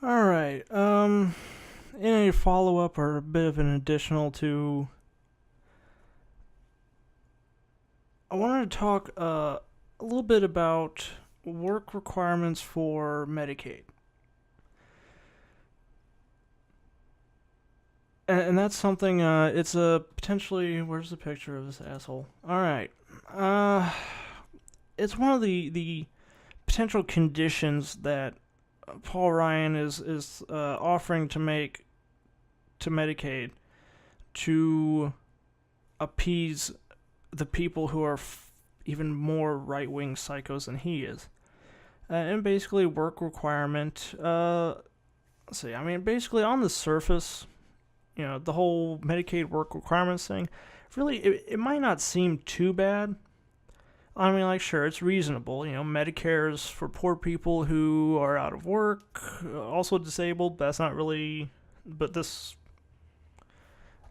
All right. In a follow-up or a bit of an additional to, I wanted to talk a little bit about work requirements for Medicaid, and that's something. It's a potentially. Where's the picture of this asshole? All right. Uh, it's one of the potential conditions that Paul Ryan is offering to make to Medicaid to appease the people who are even more right wing psychos than he is. And basically, work requirement. Let's see. I mean, basically, on the surface, the whole Medicaid work requirements thing, really, it might not seem too bad. I mean, like, sure, it's reasonable. Medicare's for poor people who are out of work, also disabled. That's not really. But this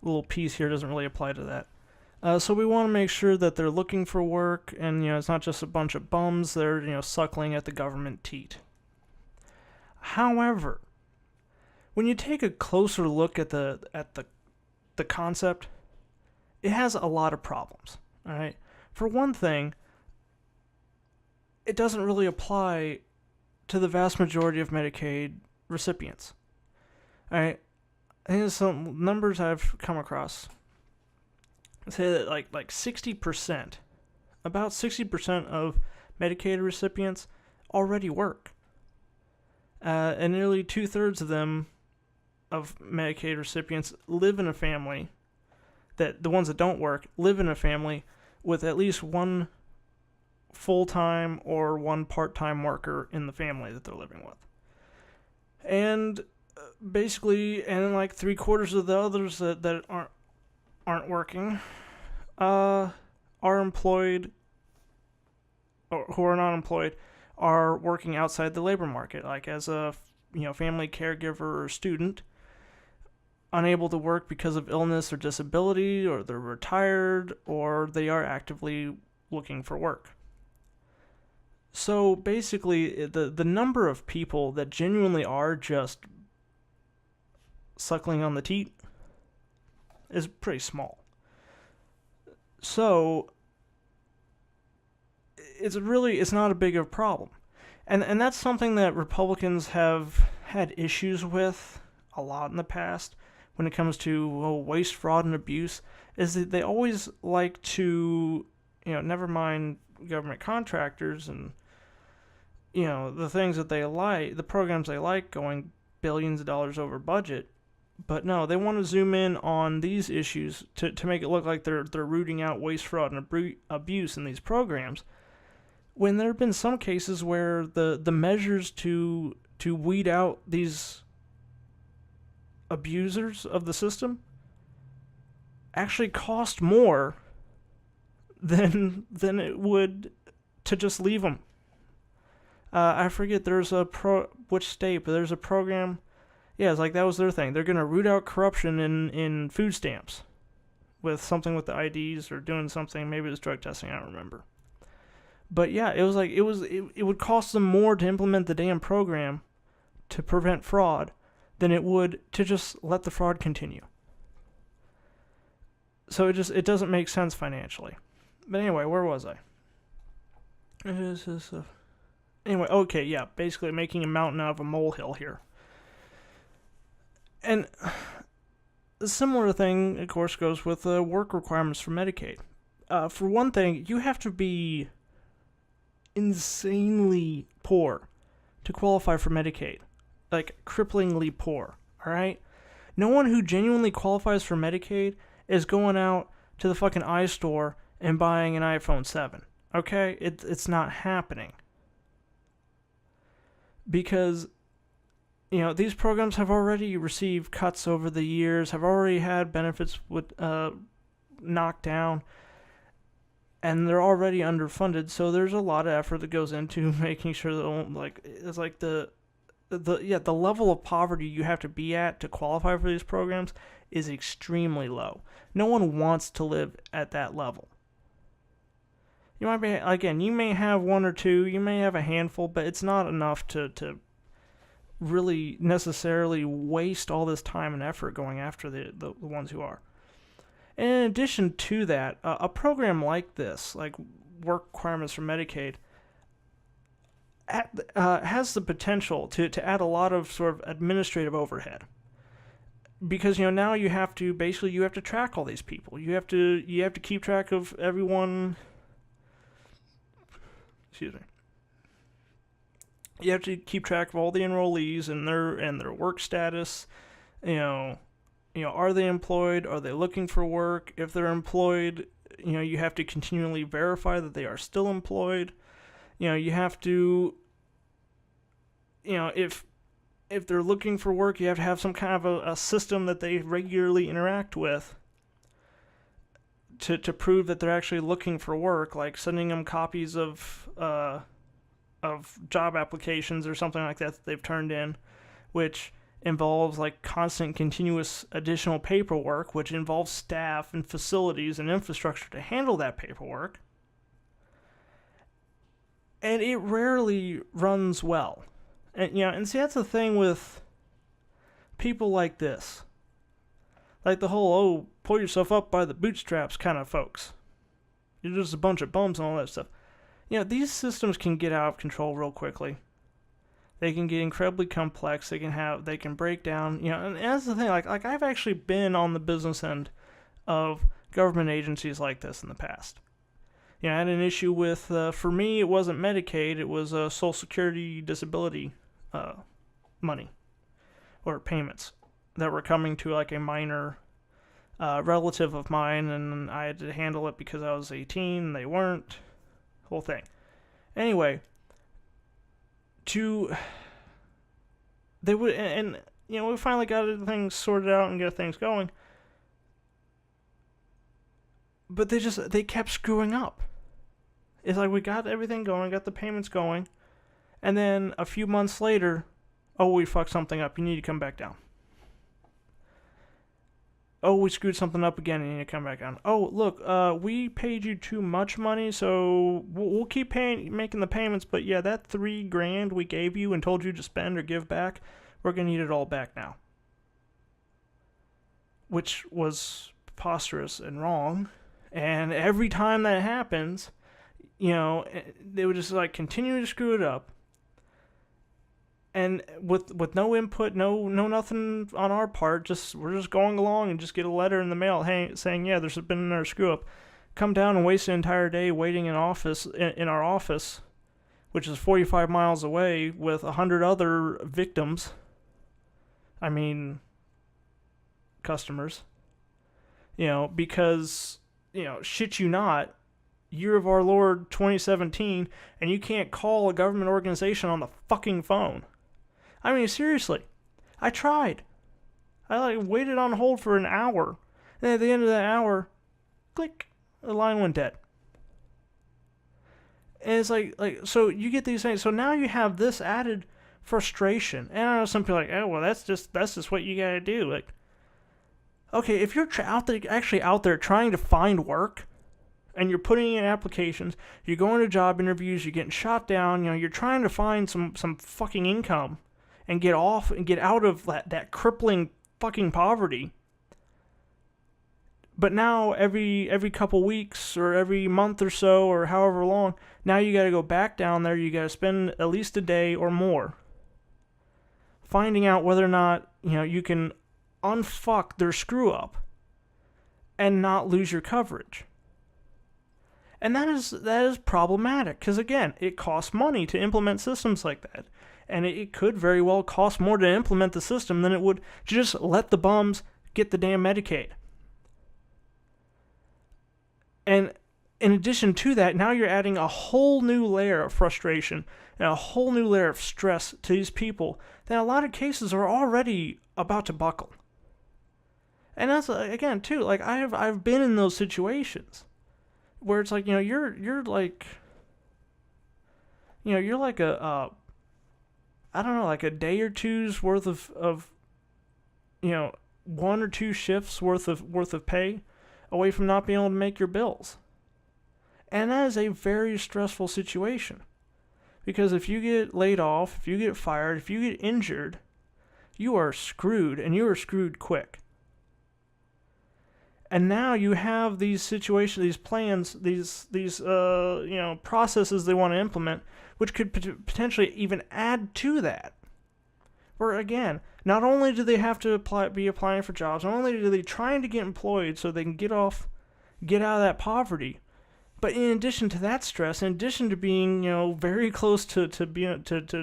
little piece here doesn't really apply to that. So we want to make sure that they're looking for work, and it's not just a bunch of bums. They're suckling at the government teat. However, when you take a closer look at the concept, it has a lot of problems. All right. For one thing, it doesn't really apply to the vast majority of Medicaid recipients. All right. I think there's some numbers I've come across say that like 60%, about 60% of Medicaid recipients already work. And nearly 2/3 of them, of Medicaid recipients, live in a family, that the ones that don't work, live in a family with at least one full-time or one part-time worker in the family that they're living with. And basically, and like 3/4 of the others that aren't working, are employed, or who are not employed, are working outside the labor market, like as a family caregiver or student, unable to work because of illness or disability, or they're retired, or they are actively looking for work. So basically, the number of people that genuinely are just suckling on the teat is pretty small. So it's not a big of a problem. And that's something that Republicans have had issues with a lot in the past when it comes to waste, fraud, and abuse, is that they always like to, never mind government contractors and, the things that they like, the programs they like going billions of dollars over budget. But no, they want to zoom in on these issues to make it look like they're rooting out waste, fraud, and abuse in these programs, when there have been some cases where the measures to weed out these abusers of the system actually cost more than it would to just leave them. I forget which state, but there's a program. Yeah, it's like that was their thing. They're gonna root out corruption in food stamps with something with the IDs or doing something. Maybe it was drug testing. I don't remember. But yeah, it would cost them more to implement the damn program to prevent fraud than it would to just let the fraud continue. So it doesn't make sense financially. But anyway, where was I? Anyway, okay, yeah, basically making a mountain out of a molehill here. And a similar thing, of course, goes with work requirements for Medicaid. For one thing, you have to be insanely poor to qualify for Medicaid. Like, cripplingly poor, alright? No one who genuinely qualifies for Medicaid is going out to the fucking iStore and buying an iPhone 7, okay? It's not happening. Because these programs have already received cuts over the years, have already had benefits knocked down, and they're already underfunded. So there's a lot of effort that goes into making sure that the level of poverty you have to be at to qualify for these programs is extremely low. No one wants to live at that level. You might be, you may have one or two, you may have a handful, but it's not enough to really necessarily waste all this time and effort going after the ones who are. And in addition to that, a program like this, like work requirements for Medicaid, has the potential to add a lot of sort of administrative overhead. Because now you have to track all these people. You have to keep track of everyone. Excuse me. You have to keep track of all the enrollees and their work status. Are they employed? Are they looking for work? If they're employed, you have to continually verify that they are still employed. You have to, if they're looking for work, you have to have some kind of a system that they regularly interact with to prove that they're actually looking for work, like sending them copies of job applications or something like that they've turned in, which involves like constant, continuous additional paperwork, which involves staff and facilities and infrastructure to handle that paperwork. And it rarely runs well. And see, that's the thing with people like this. Like the whole, pull yourself up by the bootstraps kind of folks. You're just a bunch of bums and all that stuff. These systems can get out of control real quickly. They can get incredibly complex. They can break down, and that's the thing, like I've actually been on the business end of government agencies like this in the past. I had an issue with, for me, it wasn't Medicaid, it was Social Security disability money or payments that were coming to like a minor relative of mine, and I had to handle it because I was 18 and they weren't. Whole thing. Anyway, we finally got things sorted out and get things going, but they kept screwing up. It's like we got everything going, got the payments going, and then a few months later, we fucked something up. You need to come back down. We screwed something up again and you need to come back down. Look, we paid you too much money, so we'll keep making the payments, but yeah, that $3,000 we gave you and told you to spend or give back, we're going to need it all back now. Which was preposterous and wrong. And every time that happens, they would just like continue to screw it up. And with no input, no nothing on our part, we're just going along and just get a letter in the mail saying, yeah, there's been another screw up. Come down and waste an entire day waiting in our office, which is 45 miles away, with 100 other victims. I mean, customers. Because, shit you not, year of our Lord 2017, and you can't call a government organization on the fucking phone. I mean, seriously, I tried. I waited on hold for an hour, and at the end of that hour, click, the line went dead. And it's like so you get these things. So now you have this added frustration, and I know some people are like, that's just what you gotta do. Like, okay, if you're actually out there trying to find work, and you're putting in applications, you're going to job interviews, you're getting shot down, you're trying to find some fucking income and get out of that crippling fucking poverty. But now every couple weeks or every month or so or however long, now you got to go back down there, you got to spend at least a day or more finding out whether or not, you can unfuck their screw up and not lose your coverage. And that is problematic, because again, it costs money to implement systems like that. And it could very well cost more to implement the system than it would to just let the bums get the damn Medicaid. And in addition to that, now you're adding a whole new layer of frustration and a whole new layer of stress to these people that in a lot of cases are already about to buckle. And that's, again, too, like I've been in those situations where it's like, you're like a day or two's worth of one or two shifts worth of pay away from not being able to make your bills. And that is a very stressful situation, Because if you get laid off, if you get fired, if you get injured, you are screwed, and you are screwed quick. And now you have these situations, these plans, these processes they want to implement, which could potentially even add to that. Where again, not only do they have to be applying for jobs, not only are they trying to get employed so they can get out of that poverty, but in addition to that stress, in addition to being very close to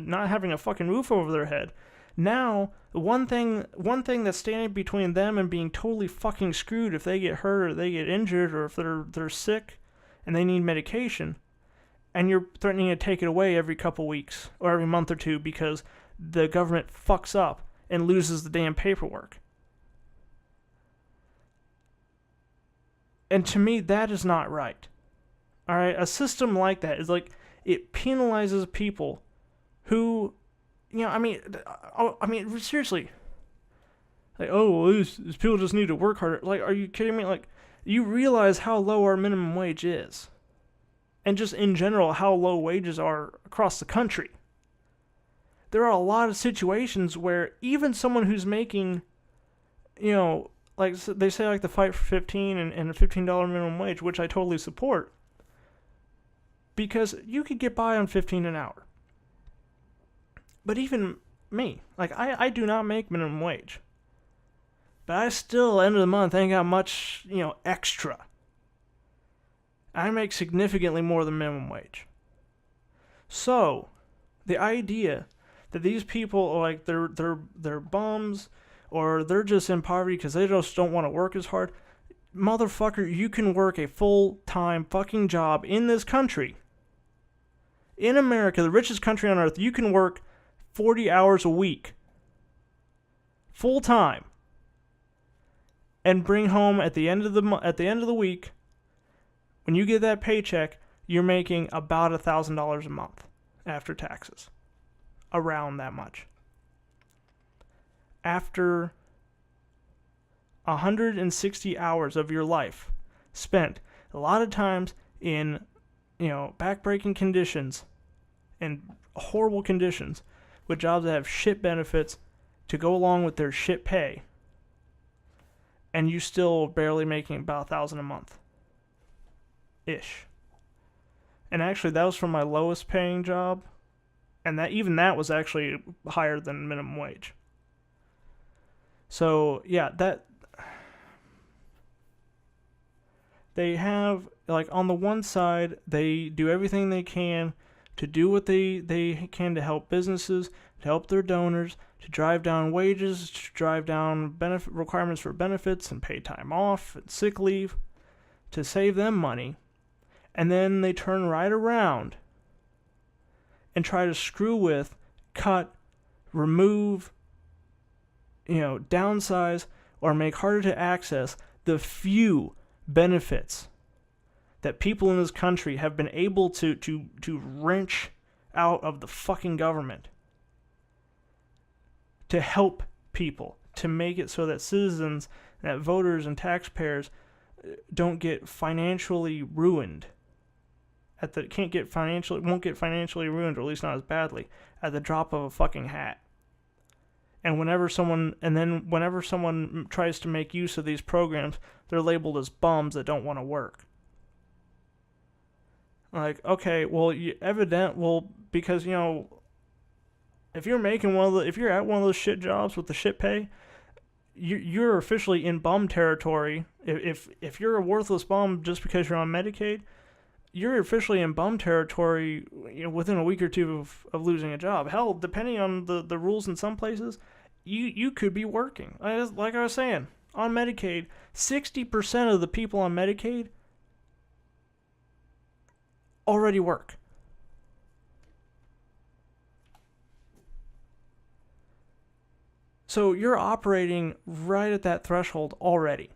not having a fucking roof over their head, now one thing that's standing between them and being totally fucking screwed if they get hurt or they get injured or if they're sick and they need medication, and you're threatening to take it away every couple weeks or every month or two because the government fucks up and loses the damn paperwork. And to me, that is not right. All right, a system like that is like, it penalizes people who, seriously. Like, these people just need to work harder. Like, are you kidding me? Like, you realize how low our minimum wage is. And just in general, how low wages are across the country. There are a lot of situations where even someone who's making, like they say, like the fight for 15 and a $15 minimum wage, which I totally support, because you could get by on 15 an hour. But even me, like I do not make minimum wage, but I still, end of the month, ain't got much, extra. I make significantly more than minimum wage. So, the idea that these people are like they're bums or they're just in poverty because they just don't want to work as hard. Motherfucker, you can work a full-time fucking job in this country. In America, the richest country on earth, you can work 40 hours a week. Full-time. And bring home at the end of the week, when you get that paycheck, you're making about $1,000 a month after taxes. Around that much. After 160 hours of your life spent a lot of times in, backbreaking conditions and horrible conditions with jobs that have shit benefits to go along with their shit pay, and you still barely making about $1,000 a month. Ish. And actually, that was from my lowest paying job. And that was actually higher than minimum wage. So, yeah, that they have, like, on the one side, they do everything they can to do what they can to help businesses, to help their donors, to drive down wages, to drive down benefit requirements for benefits and pay time off and sick leave, to save them money. And then they turn right around and try to screw with, cut, remove, downsize, or make harder to access the few benefits that people in this country have been able to wrench out of the fucking government to help people, to make it so that citizens, that voters and taxpayers don't get financially ruined. Won't get financially ruined, or at least not as badly, at the drop of a fucking hat. And whenever someone tries to make use of these programs, they're labeled as bums that don't want to work. Like, okay, well, because if you're at one of those shit jobs with the shit pay, you're officially in bum territory. If you're a worthless bum just because you're on Medicaid, you're officially in bum territory, within a week or two of losing a job. Hell, depending on the rules in some places, you could be working. Like I was saying, on Medicaid, 60% of the people on Medicaid already work. So you're operating right at that threshold already.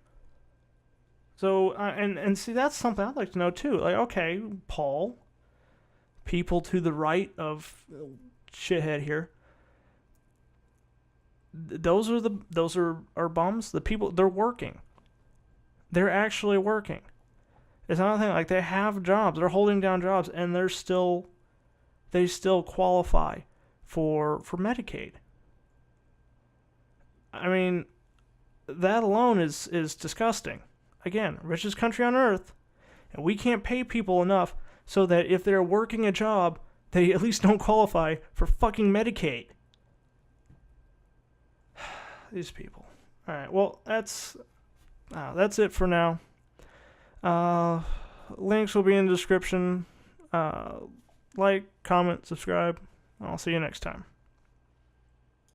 So, and see, that's something I'd like to know too. Like, okay, Paul, people to the right of shithead here, those are bums. The people, they're working. They're actually working. It's not a thing like they have jobs. They're holding down jobs, and they're still they still qualify for Medicaid. I mean, that alone is disgusting. Again, richest country on earth, and we can't pay people enough so that if they're working a job, they at least don't qualify for fucking Medicaid. These people. All right, well, that's it for now. Links will be in the description. Like, comment, subscribe. I'll see you next time.